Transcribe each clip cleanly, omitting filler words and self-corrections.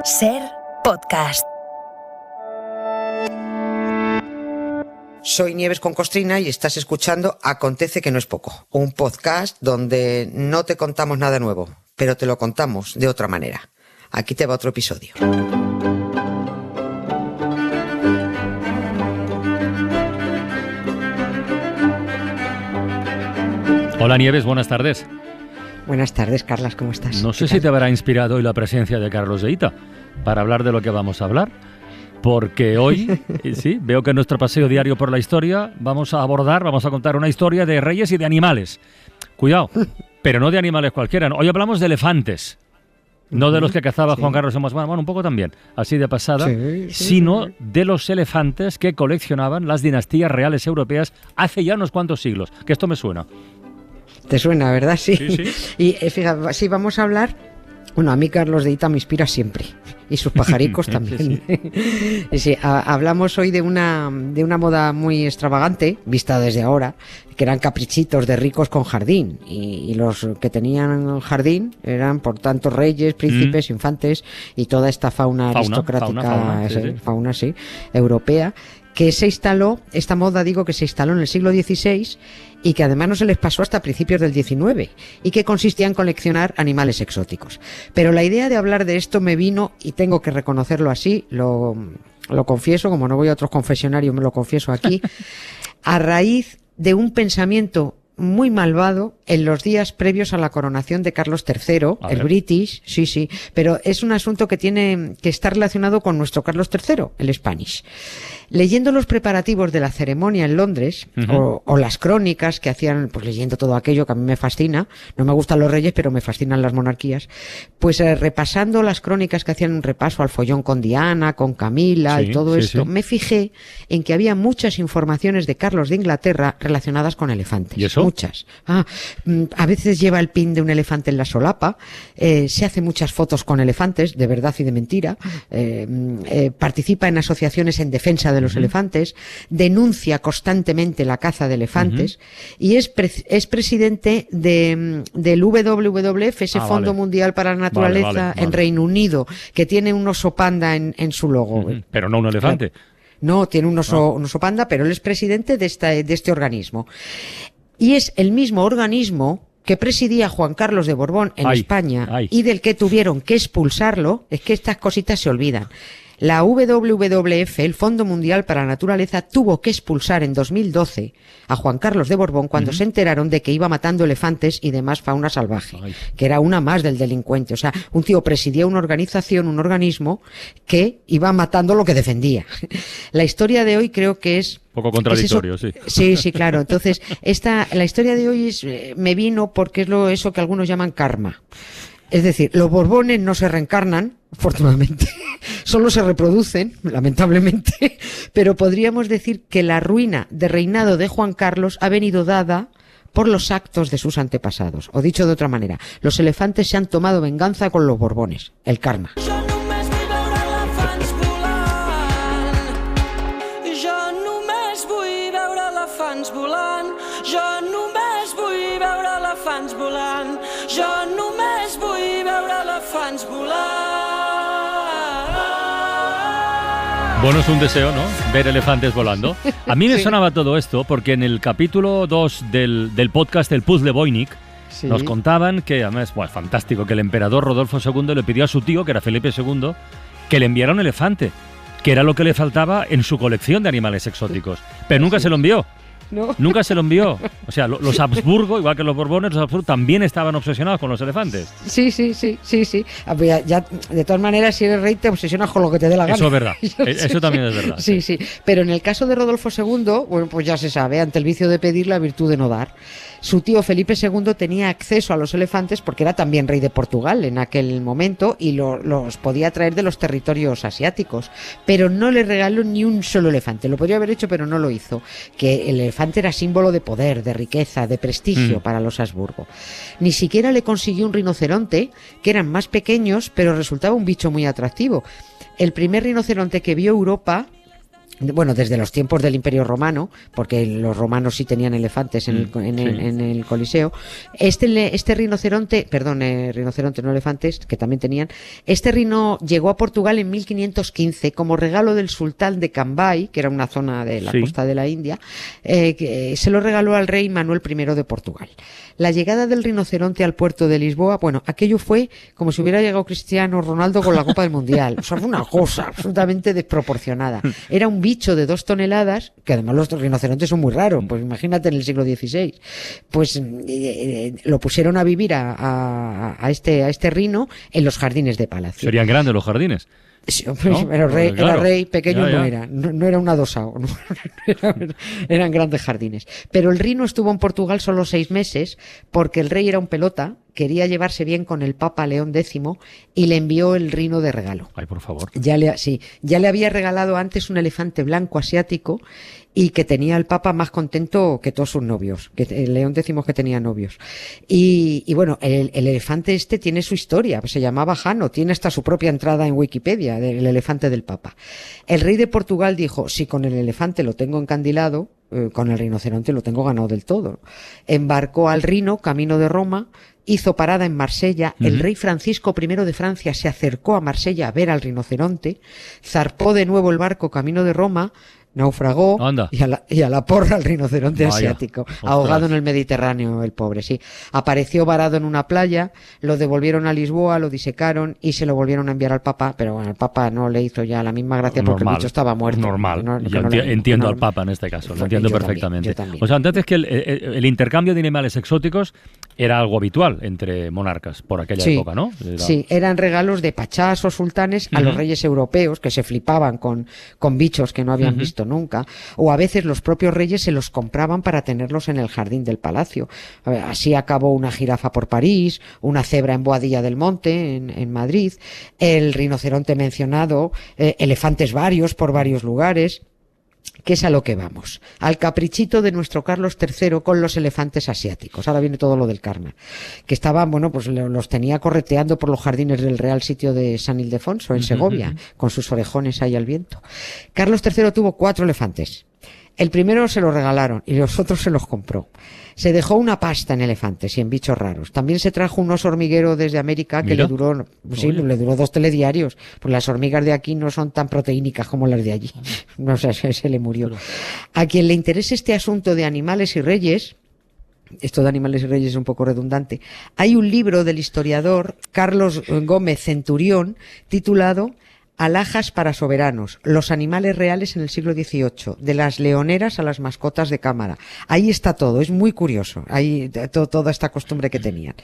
Ser podcast. Soy Nieves con Costrina y estás escuchando Acontece que no es poco, un podcast donde no te contamos nada nuevo, pero te lo contamos de otra manera. Aquí te va otro episodio. Hola Nieves, buenas tardes. Buenas tardes, Carlas, ¿cómo estás? No sé si te habrá inspirado hoy la presencia de Carlos de Hita para hablar de lo que vamos a hablar, porque hoy, sí, veo que en nuestro paseo diario por la historia vamos a contar una historia de reyes y de animales. Cuidado, pero no de animales cualquiera. Hoy hablamos de elefantes, no de los que cazaba Juan Carlos de Borbón, bueno, un poco también, así de pasada, sino de los elefantes que coleccionaban las dinastías reales europeas hace ya unos cuantos siglos, que esto me suena. ¿Te suena, verdad? Sí. Sí. Y fíjate, sí, vamos a hablar. Bueno, a mí Carlos de Hita me inspira siempre. Y sus pajaricos también. Sí, hablamos hoy de una moda muy extravagante, vista desde ahora, que eran caprichitos de ricos con jardín. Y los que tenían jardín eran, por tanto, reyes, príncipes, infantes y toda esta fauna aristocrática, fauna europea, que se instaló, esta moda digo que se instaló en el siglo XVI y que además no se les pasó hasta principios del XIX y que consistía en coleccionar animales exóticos. Pero la idea de hablar de esto me vino, y tengo que reconocerlo así, lo confieso, como no voy a otros confesionarios me lo confieso aquí, a raíz de un pensamiento muy malvado en los días previos a la coronación de Carlos III, el British, sí, pero es un asunto que está relacionado con nuestro Carlos III, el Spanish. Leyendo los preparativos de la ceremonia en Londres, o las crónicas que hacían, pues leyendo todo aquello que a mí me fascina, no me gustan los reyes, pero me fascinan las monarquías, pues repasando las crónicas que hacían un repaso al follón con Diana, con Camila y todo esto, me fijé en que había muchas informaciones de Carlos de Inglaterra relacionadas con elefantes. ¿Y eso? Muchas. A veces lleva el pin de un elefante en la solapa, se hace muchas fotos con elefantes, de verdad y de mentira, participa en asociaciones en defensa de los elefantes, denuncia constantemente la caza de elefantes y es presidente del WWF, ese Fondo Mundial para la Naturaleza en Reino Unido, que tiene un oso panda en su logo. Pero no un elefante. No, tiene un oso panda, pero él es presidente de este organismo. Y es el mismo organismo que presidía Juan Carlos de Borbón en España y del que tuvieron que expulsarlo. Es que estas cositas se olvidan. La WWF, el Fondo Mundial para la Naturaleza, tuvo que expulsar en 2012 a Juan Carlos de Borbón cuando se enteraron de que iba matando elefantes y demás fauna salvaje, que era una más del delincuente. O sea, un tío presidía una organización, un organismo que iba matando lo que defendía. La historia de hoy creo que es poco contradictorio, sí. Sí, claro. Entonces, la historia de hoy me vino porque es eso que algunos llaman karma. Es decir, los Borbones no se reencarnan, afortunadamente, solo se reproducen, lamentablemente, pero podríamos decir que la ruina de reinado de Juan Carlos ha venido dada por los actos de sus antepasados. O dicho de otra manera, los elefantes se han tomado venganza con los Borbones, el karma. Bueno, es un deseo, ¿no? Ver elefantes volando. A mí me sonaba todo esto porque en el capítulo 2 del podcast El Puzzle Voynich nos contaban que, además, bueno, es fantástico, que el emperador Rodolfo II le pidió a su tío, que era Felipe II, que le enviara un elefante, que era lo que le faltaba en su colección de animales exóticos. Pero nunca se lo envió. No. Nunca se lo envió. O sea, los Habsburgo, igual que los Borbones, los Habsburgo también estaban obsesionados con los elefantes. Sí. Ya, de todas maneras, si eres rey, te obsesionas con lo que te dé la gana. Eso es verdad. Eso también es verdad. Sí. Pero en el caso de Rodolfo II, bueno, pues ya se sabe, ante el vicio de pedir, la virtud de no dar. Su tío Felipe II tenía acceso a los elefantes porque era también rey de Portugal en aquel momento y los podía traer de los territorios asiáticos, pero no le regaló ni un solo elefante. Lo podría haber hecho, pero no lo hizo. Que el elefante era símbolo de poder, de riqueza, de prestigio para los Habsburgo. Ni siquiera le consiguió un rinoceronte, que eran más pequeños, pero resultaba un bicho muy atractivo. El primer rinoceronte que vio Europa bueno, desde los tiempos del Imperio Romano, porque los romanos sí tenían elefantes en el Coliseo. Este rinoceronte, rinoceronte, no elefantes, que también tenían. Este rino llegó a Portugal en 1515 como regalo del sultán de Cambay, que era una zona de la costa de la India, que se lo regaló al rey Manuel I de Portugal. La llegada del rinoceronte al puerto de Lisboa, bueno, aquello fue como si hubiera llegado Cristiano Ronaldo con la Copa del Mundial. O sea, fue una cosa absolutamente desproporcionada. Era un bicho de 2 toneladas, que además los rinocerontes son muy raros, pues imagínate en el siglo XVI. Pues lo pusieron a vivir a este rino en los jardines de palacio. ¿Serían grandes los jardines? Sí, ¿no? Pero era rey, pequeño no era, no era un adosado, no, eran grandes jardines. Pero el rino estuvo en Portugal solo 6 meses porque el rey era un pelota, quería llevarse bien con el Papa León X y le envió el rino de regalo. Ay, por favor. Ya le había regalado antes un elefante blanco asiático y que tenía el Papa más contento que todos sus novios, que León X que tenía novios. Y bueno, el elefante este tiene su historia, se llamaba Jano, tiene hasta su propia entrada en Wikipedia del elefante del Papa. El rey de Portugal dijo, si con el elefante lo tengo encandilado, con el rinoceronte lo tengo ganado del todo. Embarcó al rino, camino de Roma, hizo parada en Marsella. El rey Francisco I de Francia se acercó a Marsella a ver al rinoceronte, zarpó de nuevo el barco camino de Roma, naufragó y a la porra al rinoceronte asiático, ahogado en el Mediterráneo, el pobre, sí. Apareció varado en una playa, lo devolvieron a Lisboa, lo disecaron y se lo volvieron a enviar al Papa, pero bueno, el Papa no le hizo ya la misma gracia porque el bicho estaba muerto. Normal, entiendo al Papa en este caso, lo entiendo perfectamente. También. O sea, entonces que el intercambio de animales exóticos era algo habitual entre monarcas por aquella época, ¿no? Sí, eran regalos de pachás o sultanes a los reyes europeos que se flipaban con bichos que no habían visto nunca, o a veces los propios reyes se los compraban para tenerlos en el jardín del palacio. Así acabó una jirafa por París, una cebra en Boadilla del Monte, en Madrid, el rinoceronte mencionado, elefantes varios por varios lugares. Que es a lo que vamos, al caprichito de nuestro Carlos III con los elefantes asiáticos. Ahora viene todo lo del karma, que estaban, bueno, pues los tenía correteando por los jardines del Real Sitio de San Ildefonso, en Segovia, con sus orejones ahí al viento. Carlos III tuvo 4 elefantes. El primero se lo regalaron y los otros se los compró. Se dejó una pasta en elefantes y en bichos raros. También se trajo un oso hormiguero desde América que le duró 2 telediarios. Pues las hormigas de aquí no son tan proteínicas como las de allí. No sé, se le murió. A quien le interese este asunto de animales y reyes, esto de animales y reyes es un poco redundante, hay un libro del historiador Carlos Gómez Centurión titulado Alhajas para soberanos, los animales reales en el siglo XVIII, de las leoneras a las mascotas de cámara. Ahí está todo, es muy curioso, ahí toda esta costumbre que tenían.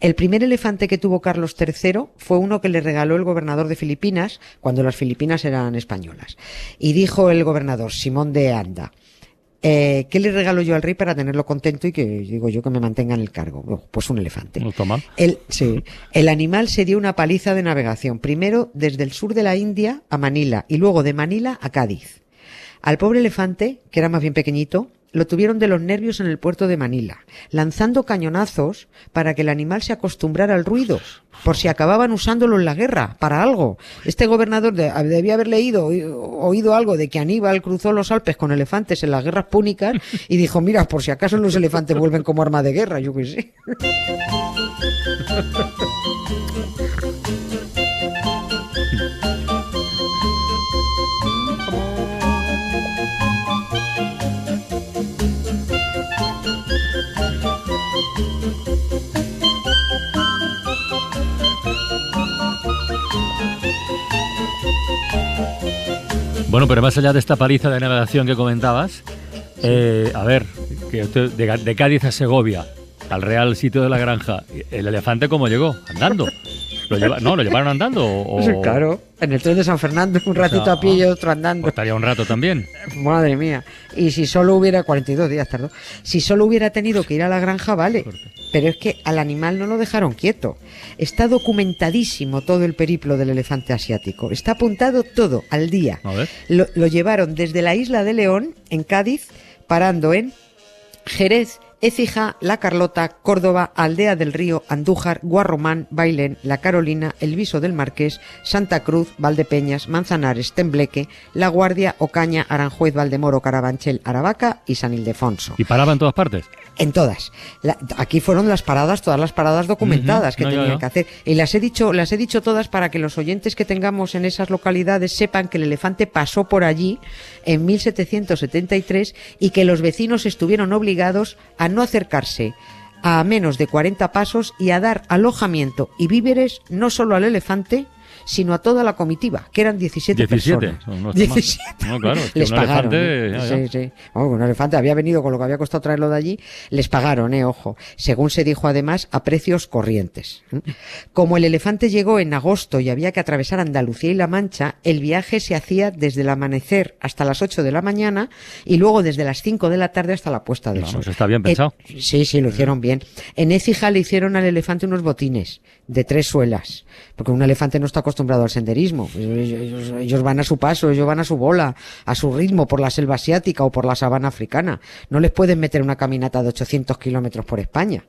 El primer elefante que tuvo Carlos III fue uno que le regaló el gobernador de Filipinas, cuando las Filipinas eran españolas. Y dijo el gobernador, Simón de Anda, ¿qué le regalo yo al rey para tenerlo contento y que, digo yo, que me mantenga en el cargo? Pues un elefante. No toma. El animal se dio una paliza de navegación, primero desde el sur de la India a Manila y luego de Manila a Cádiz. Al pobre elefante, que era más bien pequeñito, lo tuvieron de los nervios en el puerto de Manila, lanzando cañonazos para que el animal se acostumbrara al ruido, por si acababan usándolo en la guerra, para algo. Este gobernador debía haber oído algo de que Aníbal cruzó los Alpes con elefantes en las guerras púnicas y dijo, mira, por si acaso los elefantes vuelven como arma de guerra, yo qué sé. Bueno, pero más allá de esta paliza de navegación que comentabas, a ver, que de Cádiz a Segovia, al Real Sitio de la Granja, ¿el elefante cómo llegó? ¿Andando? ¿Lo llevaron andando? Sí, claro, en el tren de San Fernando, un ratito a pie y otro andando. Pues estaría un rato también. Madre mía. Y si solo hubiera, 42 días tardó, si solo hubiera tenido que ir a la granja, vale. Pero es que al animal no lo dejaron quieto. Está documentadísimo todo el periplo del elefante asiático. Está apuntado todo al día. A ver. Lo llevaron desde la isla de León, en Cádiz, parando en Jerez, Écija, La Carlota, Córdoba, Aldea del Río, Andújar, Guarromán, Bailén, La Carolina, El Viso del Marqués, Santa Cruz, Valdepeñas, Manzanares, Tembleque, La Guardia, Ocaña, Aranjuez, Valdemoro, Carabanchel, Aravaca y San Ildefonso. ¿Y paraba en todas partes? En todas. Aquí fueron las paradas, todas las paradas documentadas que tenían que hacer. Y las he dicho todas para que los oyentes que tengamos en esas localidades sepan que el elefante pasó por allí en 1773 y que los vecinos estuvieron obligados a no acercarse a menos de 40 pasos y a dar alojamiento y víveres no solo al elefante, sino a toda la comitiva, que eran 17 personas. No, 17. No, claro, es que les un pagaron. Elefante, Sí. Un elefante había venido con lo que había costado traerlo de allí, les pagaron, ojo. Según se dijo además, a precios corrientes. Como el elefante llegó en agosto y había que atravesar Andalucía y La Mancha, el viaje se hacía desde el amanecer hasta las 8 de la mañana y luego desde las 5 de la tarde hasta la puesta del sol. Está bien pensado. Sí, lo hicieron bien. En Écija le hicieron al elefante unos botines de 3 suelas, porque un elefante no está acostumbrado al senderismo. Ellos van a su paso, ellos van a su bola, a su ritmo por la selva asiática o por la sabana africana. No les pueden meter una caminata de 800 kilómetros por España.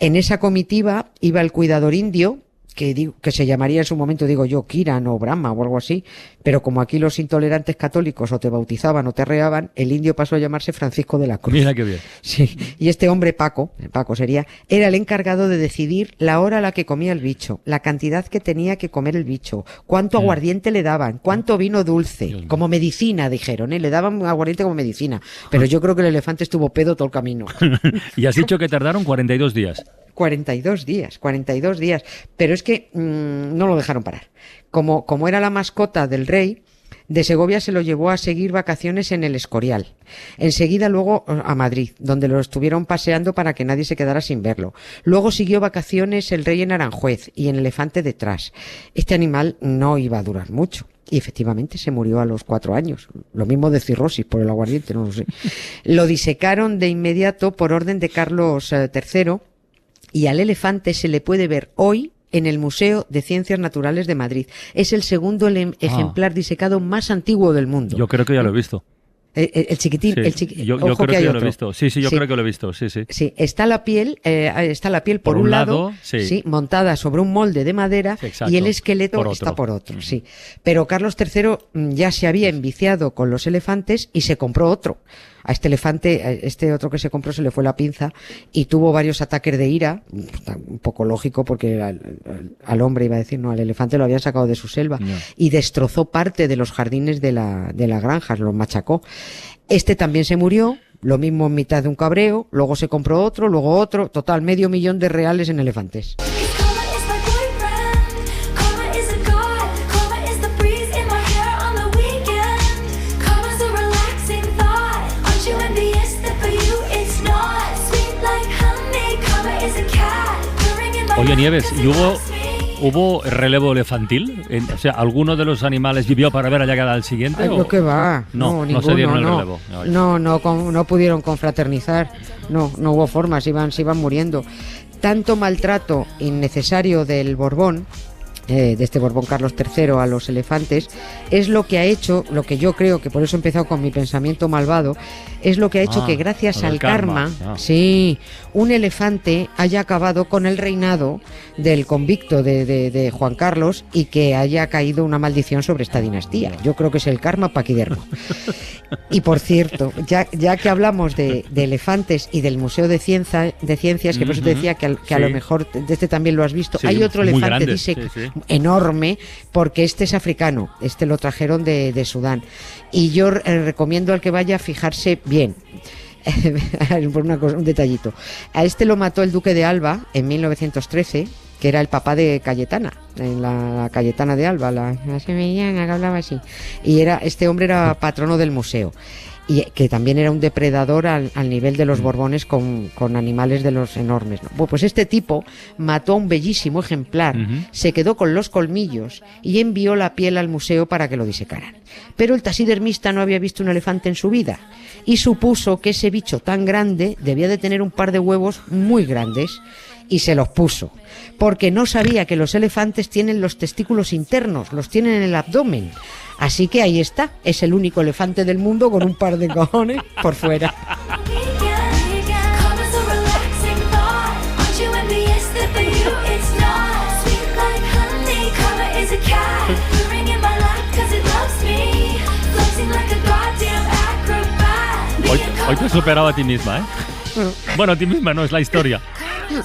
En esa comitiva iba el cuidador indio, que se llamaría en su momento, digo yo, Kiran o Brahma o algo así, pero como aquí los intolerantes católicos o te bautizaban o te arreaban, el indio pasó a llamarse Francisco de la Cruz. Mira qué bien. Sí, y este hombre Paco era el encargado de decidir la hora a la que comía el bicho, la cantidad que tenía que comer el bicho, cuánto aguardiente le daban, cuánto vino dulce, como medicina, dijeron, le daban aguardiente como medicina, pero yo creo que el elefante estuvo pedo todo el camino. Y has dicho que tardaron 42 días. 42 días, pero es que no lo dejaron parar. Como era la mascota del rey, de Segovia se lo llevó a seguir vacaciones en el Escorial. Enseguida luego a Madrid, donde lo estuvieron paseando para que nadie se quedara sin verlo. Luego siguió vacaciones el rey en Aranjuez y en Elefante detrás. Este animal no iba a durar mucho. Y efectivamente se murió a los 4 años. Lo mismo de cirrosis por el aguardiente, no lo sé. Lo disecaron de inmediato por orden de Carlos III. Y al elefante se le puede ver hoy en el Museo de Ciencias Naturales de Madrid. Es el segundo ejemplar disecado más antiguo del mundo. Yo creo que ya lo he visto. El chiquitín, sí, yo creo que ya lo he visto. Sí, yo creo que lo he visto. Sí. Sí, está la piel por un lado, montada sobre un molde de madera, y el esqueleto está por otro. Sí. Pero Carlos III ya se había enviciado con los elefantes y se compró otro. A este elefante, este otro que se compró, se le fue la pinza y tuvo varios ataques de ira, un poco lógico porque al hombre, iba a decir, no, al elefante lo habían sacado de su selva, y destrozó parte de los jardines de la granja, los machacó. Este también se murió, lo mismo en mitad de un cabreo, luego se compró otro, luego otro, total, $500,000 de reales en elefantes. Oye, Nieves, ¿y hubo relevo elefantil? O sea, ¿alguno de los animales vivió para ver a llegar al siguiente? Lo que va. No ninguno, se dieron el relevo. No pudieron confraternizar. No hubo forma, se iban muriendo. Tanto maltrato innecesario del Borbón, de este Borbón Carlos III a los elefantes, es lo que ha hecho, lo que yo creo, que por eso he empezado con mi pensamiento malvado, es lo que ha hecho que gracias al karma, un elefante haya acabado con el reinado del convicto de Juan Carlos y que haya caído una maldición sobre esta dinastía. Yo creo que es el karma paquidermo. Y por cierto, ya que hablamos de elefantes y del Museo de Ciencias, que por eso te decía que a lo mejor de este también lo has visto, hay otro elefante, dice, enorme, porque este es africano, este lo trajeron de Sudán, y yo recomiendo al que vaya a fijarse bien. Por un detallito, a este lo mató el duque de Alba en 1913, que era el papá de Cayetana, en la Cayetana de Alba, la sevillana que hablaba así, y este hombre era patrono del museo, y que también era un depredador al nivel de los Borbones con animales de los enormes, ¿no? Bueno, pues este tipo mató a un bellísimo ejemplar, se quedó con los colmillos y envió la piel al museo para que lo disecaran. Pero el taxidermista no había visto un elefante en su vida y supuso que ese bicho tan grande debía de tener un par de huevos muy grandes y se los puso, porque no sabía que los elefantes tienen los testículos internos, los tienen en el abdomen. Así que ahí está, es el único elefante del mundo con un par de cojones por fuera. Hoy te has superado a ti misma, ¿eh? Bueno, a ti misma no, es la historia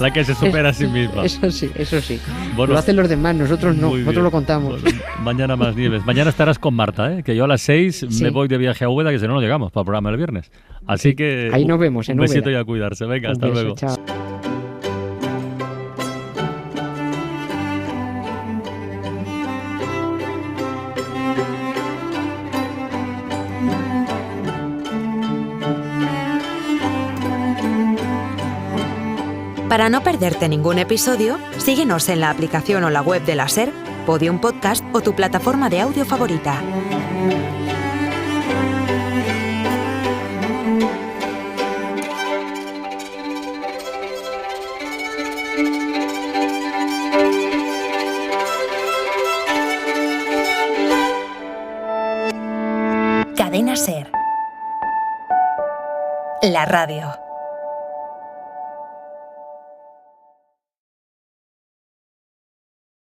la que se supera a sí misma. Eso sí, eso sí. Bueno, lo hacen los demás, nosotros no, nosotros lo contamos. Bueno, mañana más nieves. Mañana estarás con Marta, ¿eh? Que yo a las 6 me voy de viaje a Úbeda, que si no, no llegamos para el programa el viernes. Así que ahí nos vemos, un besito y a cuidarse. Venga, hasta luego. Chao. Para no perderte ningún episodio, síguenos en la aplicación o la web de la SER, Podium Podcast o tu plataforma de audio favorita. Cadena SER. La radio.